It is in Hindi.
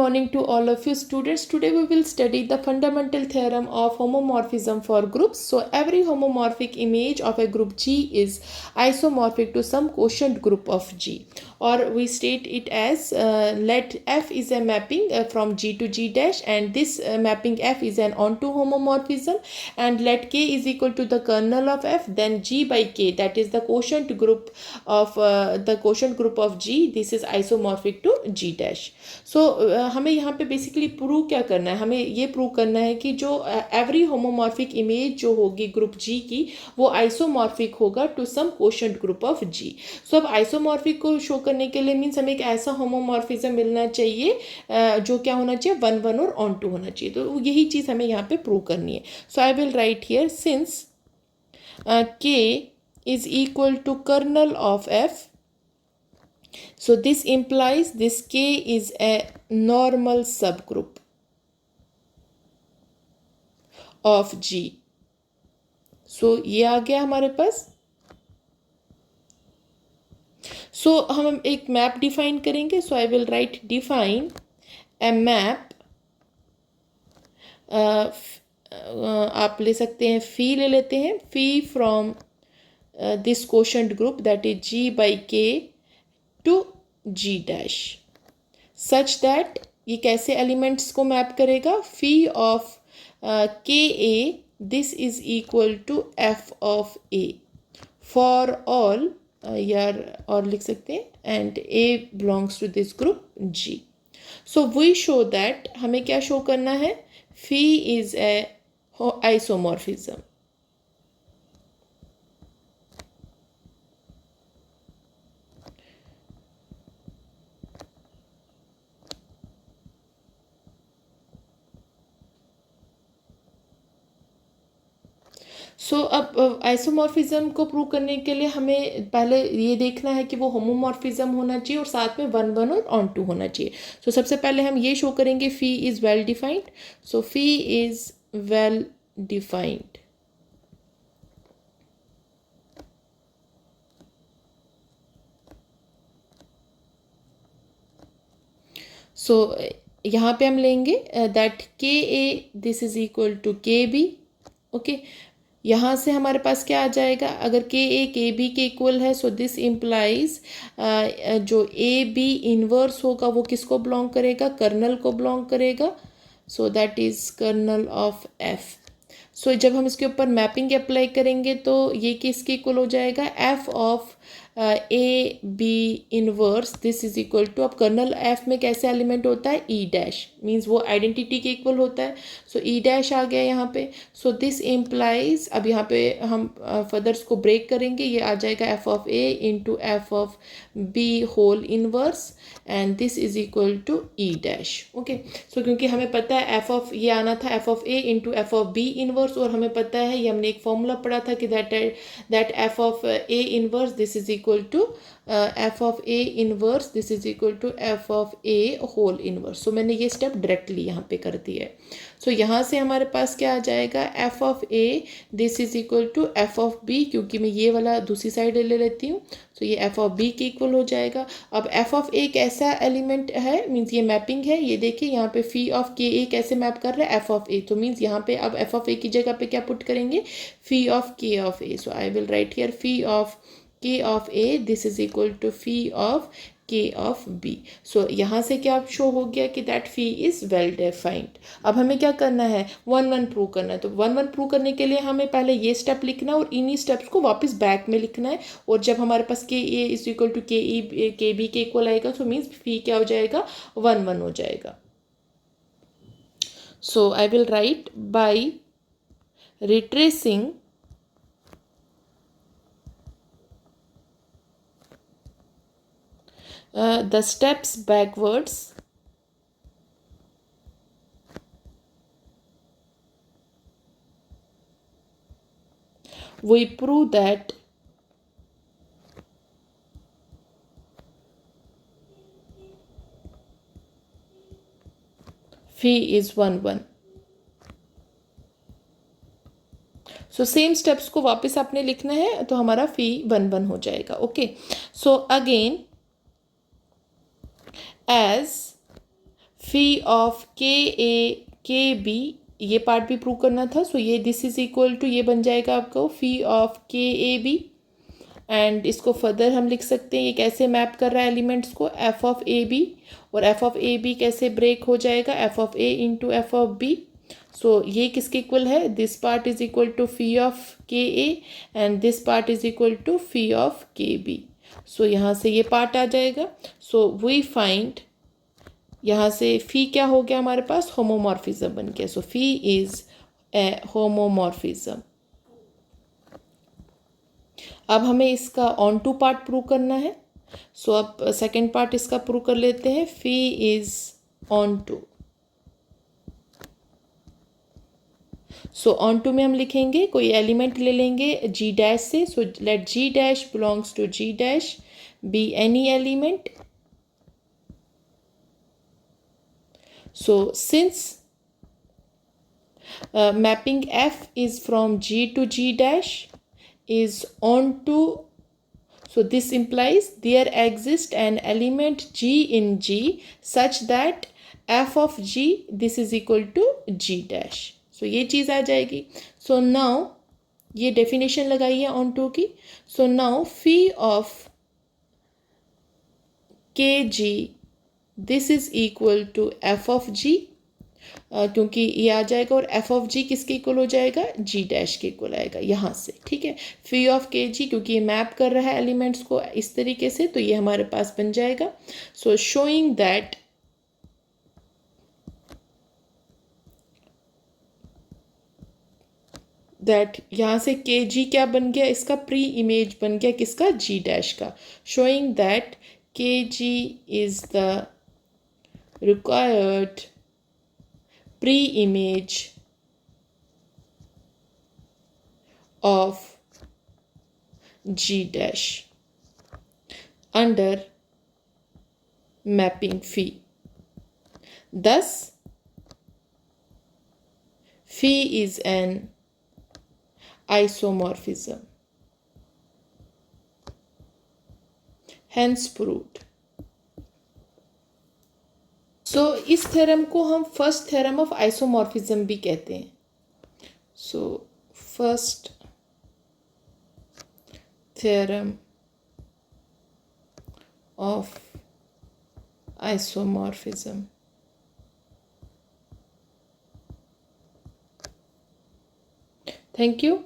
morning to all of you students. Today we will study the fundamental theorem of homomorphism for groups. So every homomorphic image of a group G is isomorphic to some quotient group of G, or we state it as let F is a mapping from G to G dash, and this mapping F is an onto homomorphism, and let K is equal to the kernel of F, then G by K, that is the quotient group of G, this is isomorphic to G dash. सो हमें यहाँ पे बेसिकली प्रूव क्या करना है, हमें ये प्रूव करना है कि जो एवरी होमोमॉर्फिक इमेज जो होगी ग्रुप जी की वो आइसोमॉर्फिक होगा to some quotient group of G. So अब आइसोमॉर्फिक को शो करने के लिए मीन्स हमें एक ऐसा होमोमॉर्फिज्म मिलना चाहिए जो क्या होना चाहिए, 1 1 और ऑन 2 होना चाहिए. तो यही चीज़ हमें यहाँ पे प्रूव करनी है. So I will write here since K is equal to kernel of F. So this implies this K is a normal subgroup of G. So ये आ गया हमारे पास. So हम एक मैप डिफाइन करेंगे. So I will write define a map. आप ले सकते हैं फी ले लेते हैं, phi from this quotient group that is G by K to G dash, such that ये कैसे एलिमेंट्स को मैप करेगा, phi of K A this is equal to F of A for all, यार और लिख सकते हैं, and A belongs to this group G. So we show that, हमें क्या शो करना है, फी इज ए आइसोमॉर्फिज्म. सो अब आइसोमॉर्फिज्म को प्रूव करने के लिए हमें पहले ये देखना है कि वो होमोमॉर्फिज्म होना चाहिए और साथ में 1 1 और ऑन 2 होना चाहिए. सो सबसे पहले हम ये शो करेंगे phi is well defined. So phi is well defined. So यहाँ पे हम लेंगे that K A this is equal to K B. Okay, यहाँ से हमारे पास क्या आ जाएगा, अगर के ए के बी के इक्वल है, सो दिस इम्प्लाइज जो ए बी इनवर्स होगा वो किसको बिलोंग करेगा, कर्नल को बिलोंग करेगा. So that is kernel of F. So जब हम इसके ऊपर मैपिंग अप्लाई करेंगे तो ये किसके इक्वल हो जाएगा, F of A B inverse this is equal to, अब कर्नल एफ में कैसे एलिमेंट होता है, ई डैश, मीन्स वो आइडेंटिटी के इक्वल होता है. सो ई डैश आ गया यहाँ पे. सो दिस इम्प्लाइज, अब यहाँ पे हम फर्दर्स को ब्रेक करेंगे, ये आ जाएगा F of A into F of B whole inverse, and this is equal to E dash. Okay, so क्योंकि हमें पता है एफ ऑफ, ये आना था F of A into F of B inverse, और हमें पता है, ये हमने एक फॉर्मूला पढ़ा था कि that F of A inverse this is equal to F of A inverse this is equal to F of A whole inverse. So मैंने ये स्टेप डायरेक्टली यहाँ पे कर दिया है. सो यहाँ से हमारे पास क्या आ जाएगा, F of A this is equal to F of B, क्योंकि मैं ये वाला दूसरी साइड ले लेती हूँ, तो ये एफ ऑफ बी के इक्वल हो जाएगा. अब एफ ऑफ ए कैसा एलिमेंट है, मीन्स ये मैपिंग है, ये देखिए यहाँ पे फी ऑफ के ए कैसे मैप कर रहा है, एफ ऑफ ए, तो मीन्स यहाँ पे अब एफ ऑफ ए की जगह पे क्या पुट करेंगे, phi of K of A. So I will write here phi of K of A this is equal to phi of K of B. So यहाँ से क्या शो हो गया कि that phi is well defined. अब हमें क्या करना है, 1 1 प्रूव करना है. तो 1 1 प्रूव करने के लिए हमें पहले ये स्टेप लिखना है और इन्हीं स्टेप्स को वापस बैक में लिखना है, और जब हमारे पास के ए इज इक्वल टू के ई के बी के इक्वल आएगा, सो मीन्स फी क्या हो जाएगा, 1 1 हो जाएगा. So I will write by retracing the steps backwards, we prove that phi is 1 1. So same steps को वापस आपने लिखना है, तो हमारा फी 1 1 हो जाएगा. Okay, so again as fee of K B, ये पार्ट भी प्रूव करना था। सो ये दिस इज इक्वल टू, ये बन जाएगा आपको फी of K A B. And इसको फर्दर हम लिख सकते हैं, ये कैसे मैप कर रहा है एलिमेंट्स को, एफ ऑफ ए बी, और एफ ऑफ ए बी कैसे ब्रेक हो जाएगा, F of A into F of B. So ये किसके इक्वल है, this part is equal to phi of K A and this part is equal to phi of K B. So यहाँ से ये पार्ट आ जाएगा। सो वी फाइंड, यहाँ से फी क्या हो गया हमारे पास, होमोमॉर्फिज्म बन गया। सो फी इज ए होमोमॉर्फिज्म। अब हमें इसका ऑन टू पार्ट प्रूव करना है। सो अब सेकेंड पार्ट इसका प्रूव कर लेते हैं, phi is onto. So onto में हम लिखेंगे, कोई एलिमेंट ले लेंगे जी डैश से। So let G dash belongs to G dash be any element. So since mapping f is from g to g dash is onto, so this implies there exists an element g in g such that f of g this is equal to g dash. So ये चीज़ आ जाएगी। So now ये definition लगाइए onto की। So now phi of kg this is equal to F of G, क्योंकि ये आ जाएगा और एफ ऑफ जी किसके इक्वल हो जाएगा, जी डैश के इक्वल आएगा यहाँ से। ठीक है, फी ऑफ के जी, क्योंकि ये मैप कर रहा है एलिमेंट्स को इस तरीके से, तो ये हमारे पास बन जाएगा। सो शोइंग दैट यहाँ से के जी क्या बन गया, इसका प्री इमेज बन गया किसका, जी डैश का। Showing that K G is the required pre-image of G dash under mapping phi. Thus, phi is an isomorphism. Hence proved. सो इस थ्योरम को हम फर्स्ट थ्योरम ऑफ आइसोमॉर्फिज्म भी कहते हैं। So first theorem of isomorphism. Thank you.